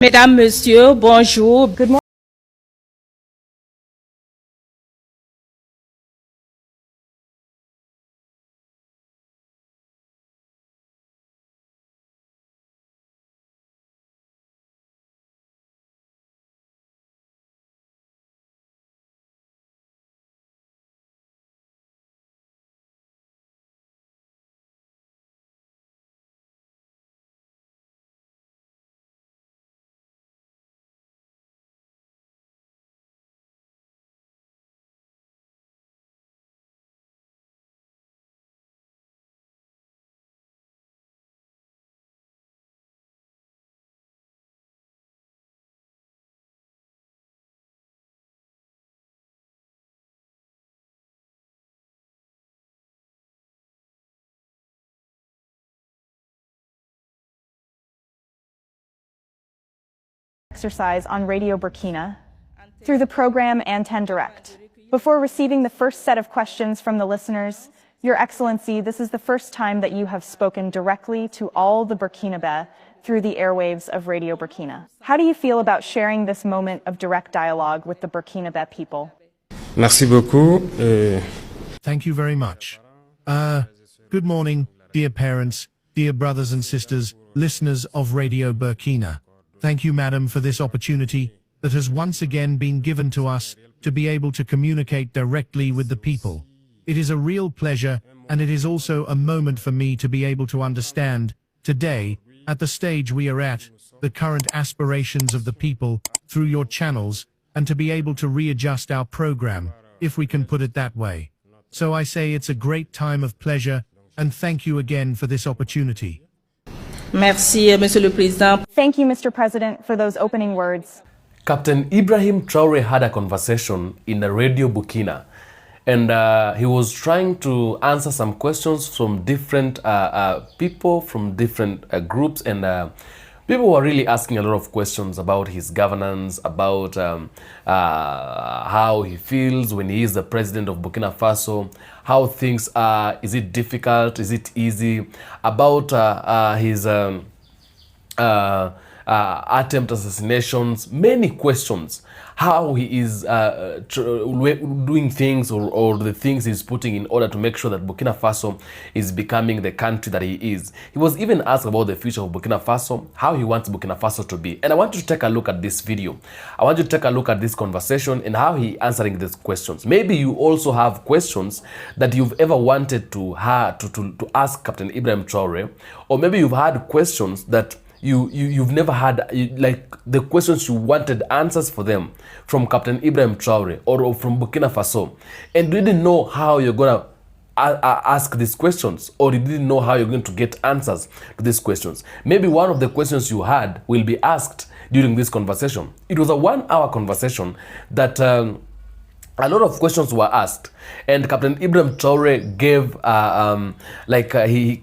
Mesdames, Messieurs, bonjour. Good morning. Exercise on Radio Burkina through the program Antenne Direct. Before receiving the first set of questions from the listeners, Your Excellency, this is the first time that you have spoken directly to all the Burkinabe through the airwaves of Radio Burkina. How do you feel about sharing this moment of direct dialogue with the Burkinabe people? Merci beaucoup. Thank you very much. Good morning, dear parents, dear brothers and sisters, listeners of Radio Burkina. Thank you, madam, for this opportunity that has once again been given to us to be able to communicate directly with the people. It is a real pleasure, and it is also a moment for me to be able to understand, today, at the stage we are at, the current aspirations of the people through your channels, and to be able to readjust our program, if we can put it that way. So I say it's a great time of pleasure, and thank you again for this opportunity. Merci, Monsieur le Président. Thank you, Mr. President, for those opening words. Capt.Ibrahim Traore had a conversation in the Radio Burkina, and he was trying to answer some questions from different people, from different groups, and people were really asking a lot of questions about his governance, about how he feels when he is the president of Burkina Faso, how things are, is it difficult, is it easy, about his attempt assassinations, many questions, how he is doing things or the things he's putting in order to make sure that Burkina Faso is becoming the country that he is. He was even asked about the future of Burkina Faso, how he wants Burkina Faso to be. And I want you to take a look at this video. I want you to take a look at this conversation and how he answering these questions. Maybe you also have questions that you've ever wanted to ask Capt.Ibrahim Traore, or maybe you've had questions that you've never had, like the questions you wanted answers for them from Capt.Ibrahim Traore or from Burkina Faso, and you didn't know how you're gonna ask these questions, or you didn't know how you're going to get answers to these questions. Maybe one of the questions you had will be asked during this conversation. It was a 1-hour conversation that a lot of questions were asked, and Capt.Ibrahim Traore gave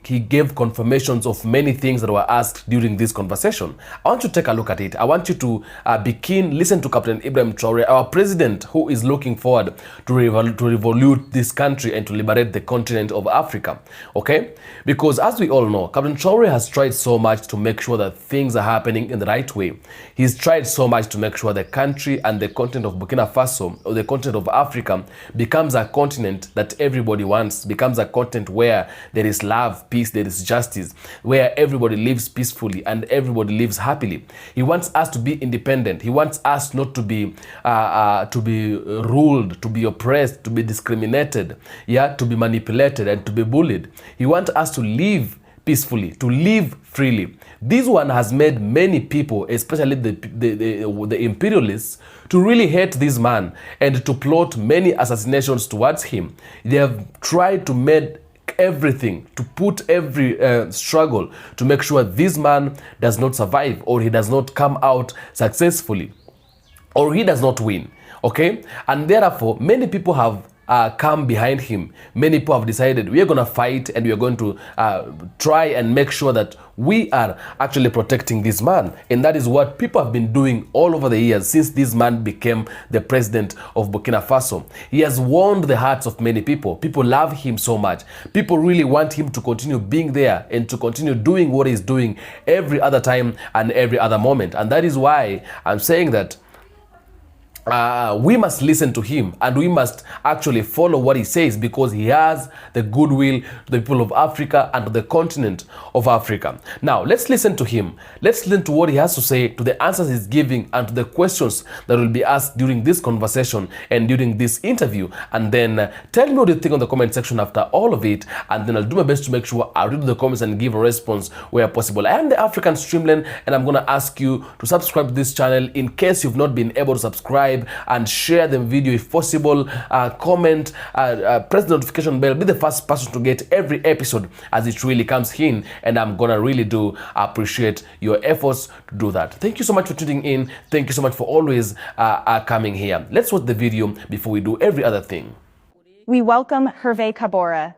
he gave confirmations of many things that were asked during this conversation. I want you to take a look at it. I want you to be keen, listen to Capt.Ibrahim Traore, our president, who is looking forward to revolute this country and to liberate the continent of Africa. Okay, because as we all know, Capt. Traore has tried so much to make sure that things are happening in the right way. He's tried so much to make sure the country and the continent of Burkina Faso, or the continent of Africa, becomes a continent that everybody wants, becomes a continent where there is love, peace, there is justice, where everybody lives peacefully and everybody lives happily. He wants us to be independent. He wants us not to be ruled, to be oppressed, to be discriminated, to be manipulated and to be bullied. He wants us to live peacefully, to live freely. This one has made many people, especially the imperialists, to really hate this man and to plot many assassinations towards him. They have tried to make everything, to put every struggle to make sure this man does not survive, or he does not come out successfully, or he does not win. Okay, and therefore many people have come behind him. Many people have decided we are going to fight and we are going to try and make sure that we are actually protecting this man. And that is what people have been doing all over the years since this man became the president of Burkina Faso. He has won the hearts of many people. People love him so much. People really want him to continue being there and to continue doing what he's doing every other time and every other moment. And that is why I'm saying that we must listen to him and we must actually follow what he says, because he has the goodwill to the people of Africa and to the continent of Africa. Now, let's listen to him. Let's listen to what he has to say, to the answers he's giving, and to the questions that will be asked during this conversation and during this interview. And then tell me what you think on the comment section after all of it. And then I'll do my best to make sure I read the comments and give a response where possible. I am the African Streamland, and I'm going to ask you to subscribe to this channel in case you've not been able to subscribe, and share the video if possible, comment, press the notification bell, be the first person to get every episode as it really comes in, and I'm gonna really do appreciate your efforts to do that. Thank you so much for tuning in. Thank you so much for always coming here. Let's watch the video before we do every other thing. We welcome Hervé Kabore,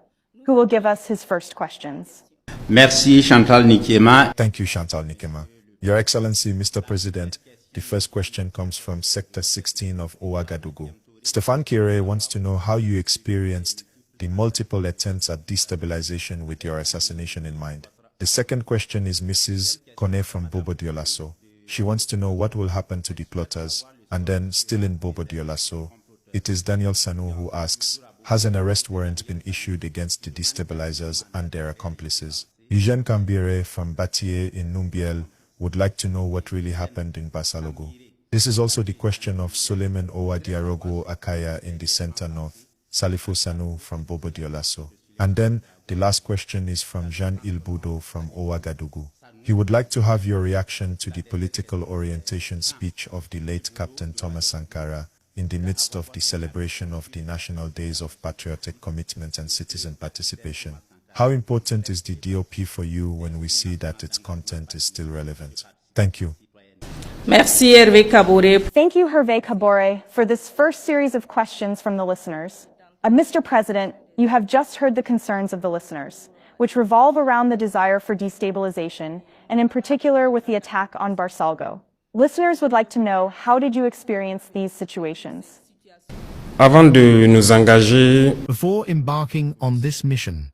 who will give us his first questions. Merci Chantal Nikema. Thank you, Chantal Nikema. Your Excellency, Mr. President, the first question comes from Sector 16 of Ouagadougou. Stefan Kire wants to know how you experienced the multiple attempts at destabilization with your assassination in mind. The second question is Mrs. Kone from Bobo Dioulasso. She wants to know what will happen to the plotters. And then, still in Bobo Dioulasso, it is Daniel Sanu who asks, has an arrest warrant been issued against the destabilizers and their accomplices? Eugène Kambire from Batié in Numbiel would like to know what really happened in Basalogu. This is also the question of Suleiman Owa Diarogo Akaya in the Center North, Salifou Sanu from Bobo Dioulasso. And then the last question is from Jean Ilbudo from Ouagadougou. He would like to have your reaction to the political orientation speech of the late Captain Thomas Sankara in the midst of the celebration of the National Days of Patriotic Commitment and Citizen Participation. How important is the DOP for you when we see that its content is still relevant? Thank you. Merci Hervé Kabore. Thank you, Hervé Kabore, for this first series of questions from the listeners. Mr. President, you have just heard the concerns of the listeners, which revolve around the desire for destabilization, and in particular with the attack on Basalogu. Listeners would like to know, how did you experience these situations? Avant de nous engager, Before embarking on this mission,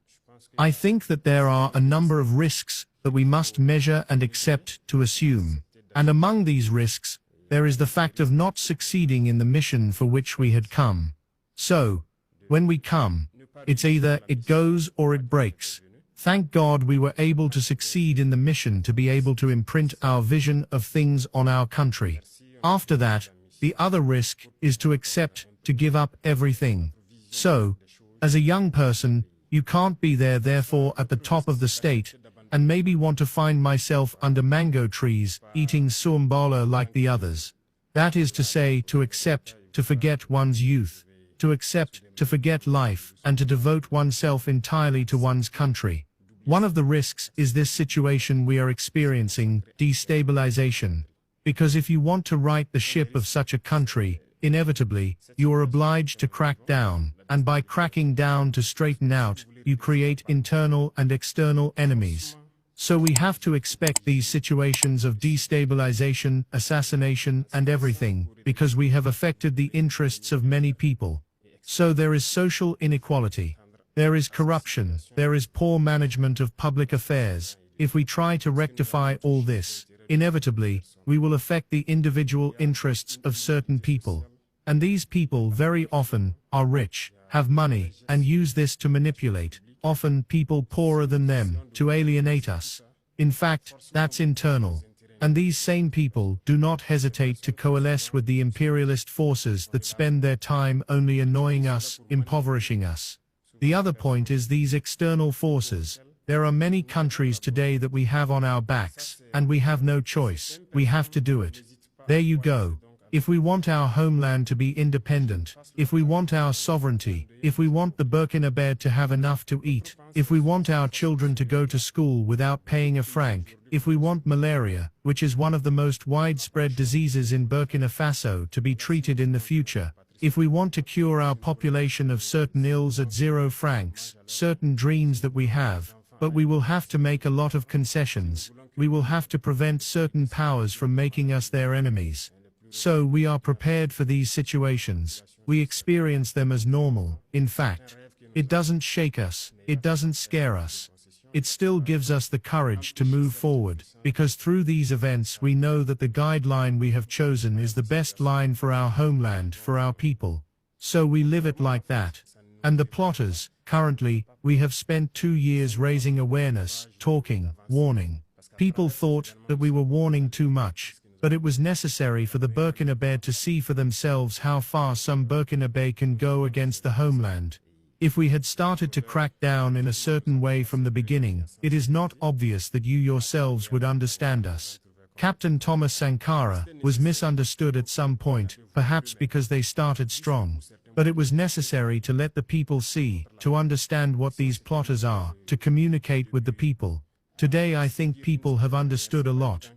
I think that there are a number of risks that we must measure and accept to assume. And among these risks, there is the fact of not succeeding in the mission for which we had come. So, when we come, it's either it goes or it breaks. Thank God we were able to succeed in the mission to be able to imprint our vision of things on our country. After that, the other risk is to accept to give up everything. So, as a young person, you can't be there therefore at the top of the state, and maybe want to find myself under mango trees, eating suambala like the others. That is to say, to accept, to forget one's youth, to accept, to forget life, and to devote oneself entirely to one's country. One of the risks is this situation we are experiencing, destabilization. Because if you want to right the ship of such a country, inevitably, you are obliged to crack down, and by cracking down to straighten out, you create internal and external enemies. So we have to expect these situations of destabilization, assassination, and everything, because we have affected the interests of many people. So there is social inequality. There is corruption. There is poor management of public affairs. If we try to rectify all this, inevitably, we will affect the individual interests of certain people. And these people very often are rich, have money, and use this to manipulate, often people poorer than them, to alienate us. In fact, that's internal. And these same people do not hesitate to coalesce with the imperialist forces that spend their time only annoying us, impoverishing us. The other point is these external forces. There are many countries today that we have on our backs, and we have no choice. We have to do it. There you go. If we want our homeland to be independent, if we want our sovereignty, if we want the Burkinabe to have enough to eat, if we want our children to go to school without paying a franc, if we want malaria, which is one of the most widespread diseases in Burkina Faso, to be treated in the future, If we want to cure our population of certain ills at 0 francs, certain dreams that we have, but we will have to make a lot of concessions, we will have to prevent certain powers from making us their enemies. So we are prepared for these situations. We experience them as normal. In fact, it doesn't shake us, it doesn't scare us. It still gives us the courage to move forward, because through these events we know that the guideline we have chosen is the best line for our homeland, for our people. So we live it like that. And the plotters, currently, we have spent 2 years raising awareness, talking, warning. People thought that we were warning too much, but it was necessary for the Burkinabe to see for themselves how far some Burkinabe can go against the homeland. If we had started to crack down in a certain way from the beginning, it is not obvious that you yourselves would understand us. Captain Thomas Sankara was misunderstood at some point, perhaps because they started strong. But it was necessary to let the people see, to understand what these plotters are, to communicate with the people. Today I think people have understood a lot.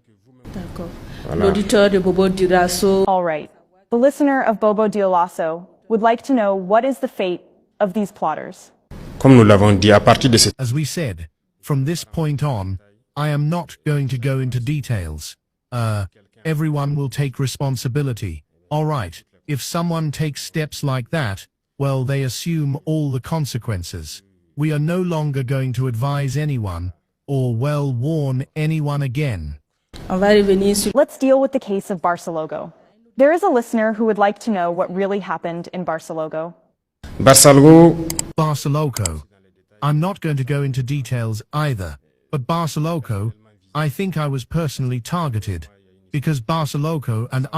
L'auditeur de Bobo Dioulasso. All right. The listener of Bobo Dioulasso would like to know what is the fate of these plotters. Comme nous l'avons dit, à partir de cette... As we said, from this point on, I am not going to go into details. Everyone will take responsibility. All right. If someone takes steps like that, well, they assume all the consequences. We are no longer going to advise anyone, or well, warn anyone again. On va revenir sur... Let's deal with the case of Basalogu. There is a listener who would like to know what really happened in Basalogu. Basalogu. I'm not going to go into details either, but Basalogu, I think I was personally targeted. Because Basalogu and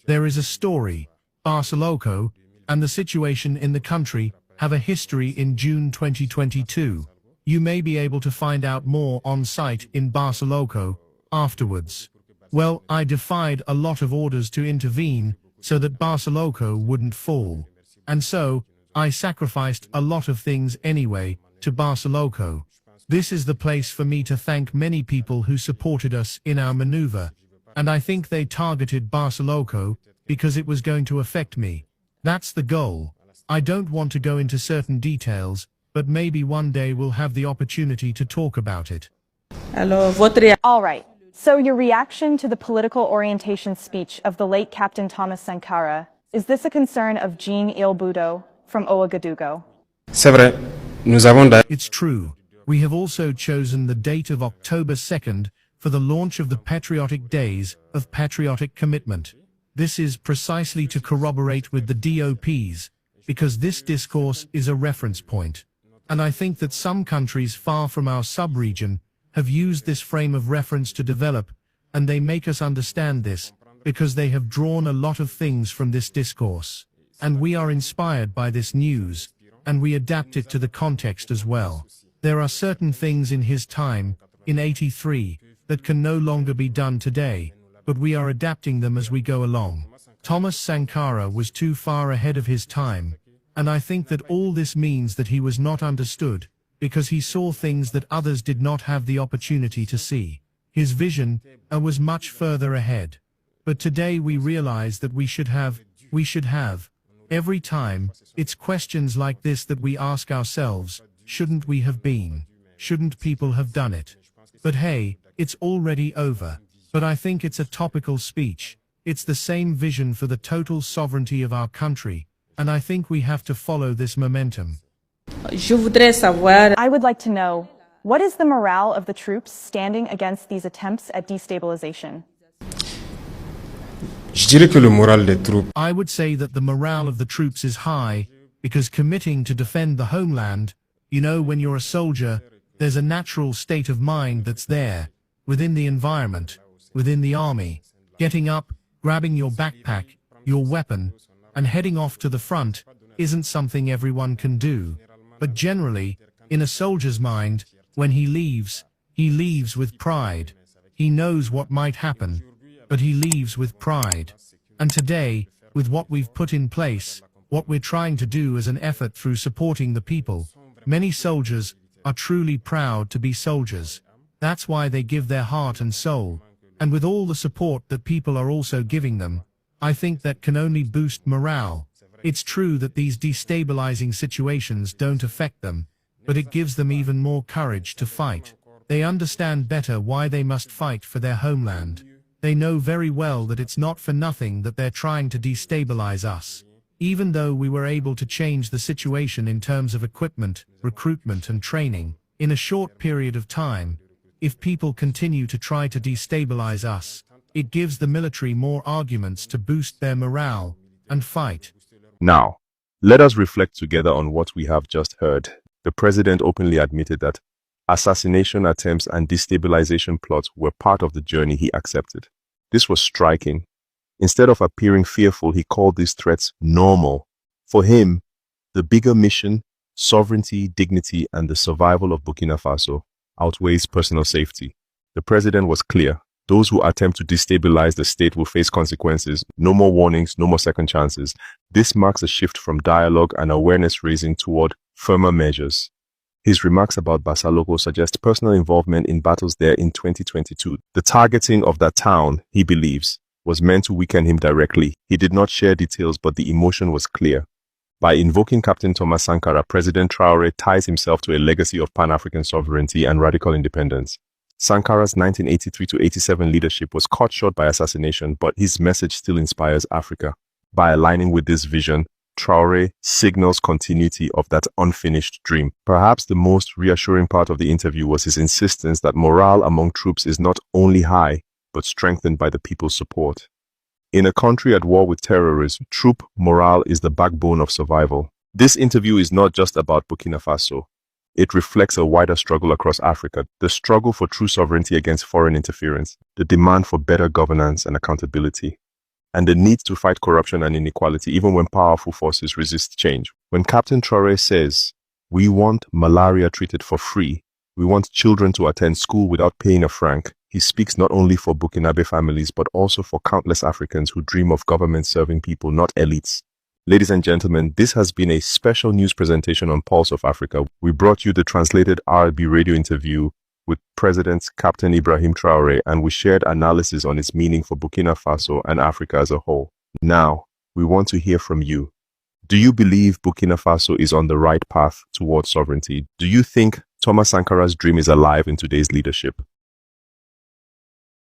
there is a story. Basalogu and the situation in the country have a history in June 2022. You may be able to find out more on site in Basalogu afterwards. Well, I defied a lot of orders to intervene so that Basalogu wouldn't fall. And so, I sacrificed a lot of things anyway to Basalogu. This is the place for me to thank many people who supported us in our maneuver. And I think they targeted Basalogu because it was going to affect me. That's the goal. I don't want to go into certain details, but maybe one day we'll have the opportunity to talk about it. Alors, votre... All right. So your reaction to the political orientation speech of the late Captain Thomas Sankara, is this a concern of Jean Ilbudo from Ouagadougou? C'est vrai, nous avons... It's true. We have also chosen the date of October 2nd for the launch of the Patriotic Days of Patriotic Commitment. This is precisely to corroborate with the DOPs, because this discourse is a reference point. And I think that some countries far from our sub-region have used this frame of reference to develop, and they make us understand this, because they have drawn a lot of things from this discourse. And we are inspired by this news, and we adapt it to the context as well. There are certain things in his time, in 83, that can no longer be done today, but we are adapting them as we go along. Thomas Sankara was too far ahead of his time, and I think that all this means that he was not understood, because he saw things that others did not have the opportunity to see. His vision was much further ahead. But today we realize that we should have. Every time, it's questions like this that we ask ourselves, shouldn't we have been? Shouldn't people have done it? But hey, it's already over. But I think it's a topical speech. It's the same vision for the total sovereignty of our country, and I think we have to follow this momentum. Je voudrais savoir... I would like to know, what is the morale of the troops standing against these attempts at destabilization? Je dirais que le moral des troupes... I would say that the morale of the troops is high, because committing to defend the homeland, you know, when you're a soldier, there's a natural state of mind that's there, within the environment, within the army. Getting up, grabbing your backpack, your weapon, and heading off to the front isn't something everyone can do. But generally, in a soldier's mind, when he leaves with pride. He knows what might happen, but he leaves with pride. And today, with what we've put in place, what we're trying to do as an effort through supporting the people, many soldiers are truly proud to be soldiers. That's why they give their heart and soul. And with all the support that people are also giving them, I think that can only boost morale. It's true that these destabilizing situations don't affect them, but it gives them even more courage to fight. They understand better why they must fight for their homeland. They know very well that it's not for nothing that they're trying to destabilize us. Even though we were able to change the situation in terms of equipment, recruitment and training, in a short period of time, if people continue to try to destabilize us, it gives the military more arguments to boost their morale and fight. Now, let us reflect together on what we have just heard. The president openly admitted that assassination attempts and destabilization plots were part of the journey he accepted. This was striking. Instead of appearing fearful, he called these threats normal. For him, the bigger mission, sovereignty, dignity, and the survival of Burkina Faso outweighs personal safety. The president was clear. Those who attempt to destabilize the state will face consequences. No more warnings, no more second chances. This marks a shift from dialogue and awareness raising toward firmer measures. His remarks about Basalogu suggest personal involvement in battles there in 2022. The targeting of that town, he believes, was meant to weaken him directly. He did not share details, but the emotion was clear. By invoking Captain Thomas Sankara, President Traore ties himself to a legacy of Pan-African sovereignty and radical independence. Sankara's 1983-87 leadership was cut short by assassination, but his message still inspires Africa. By aligning with this vision, Traore signals continuity of that unfinished dream. Perhaps the most reassuring part of the interview was his insistence that morale among troops is not only high, but strengthened by the people's support. In a country at war with terrorism, troop morale is the backbone of survival. This interview is not just about Burkina Faso. It reflects a wider struggle across Africa, the struggle for true sovereignty against foreign interference, the demand for better governance and accountability, and the need to fight corruption and inequality even when powerful forces resist change. When Captain Traore says, "We want malaria treated for free, we want children to attend school without paying a franc," he speaks not only for Burkinabe families but also for countless Africans who dream of government serving people, not elites. Ladies and gentlemen, this has been a special news presentation on Pulse of Africa. We brought you the translated RLB radio interview with President Capt.Ibrahim Traore, and we shared analysis on its meaning for Burkina Faso and Africa as a whole. Now, we want to hear from you. Do you believe Burkina Faso is on the right path towards sovereignty? Do you think Thomas Sankara's dream is alive in today's leadership?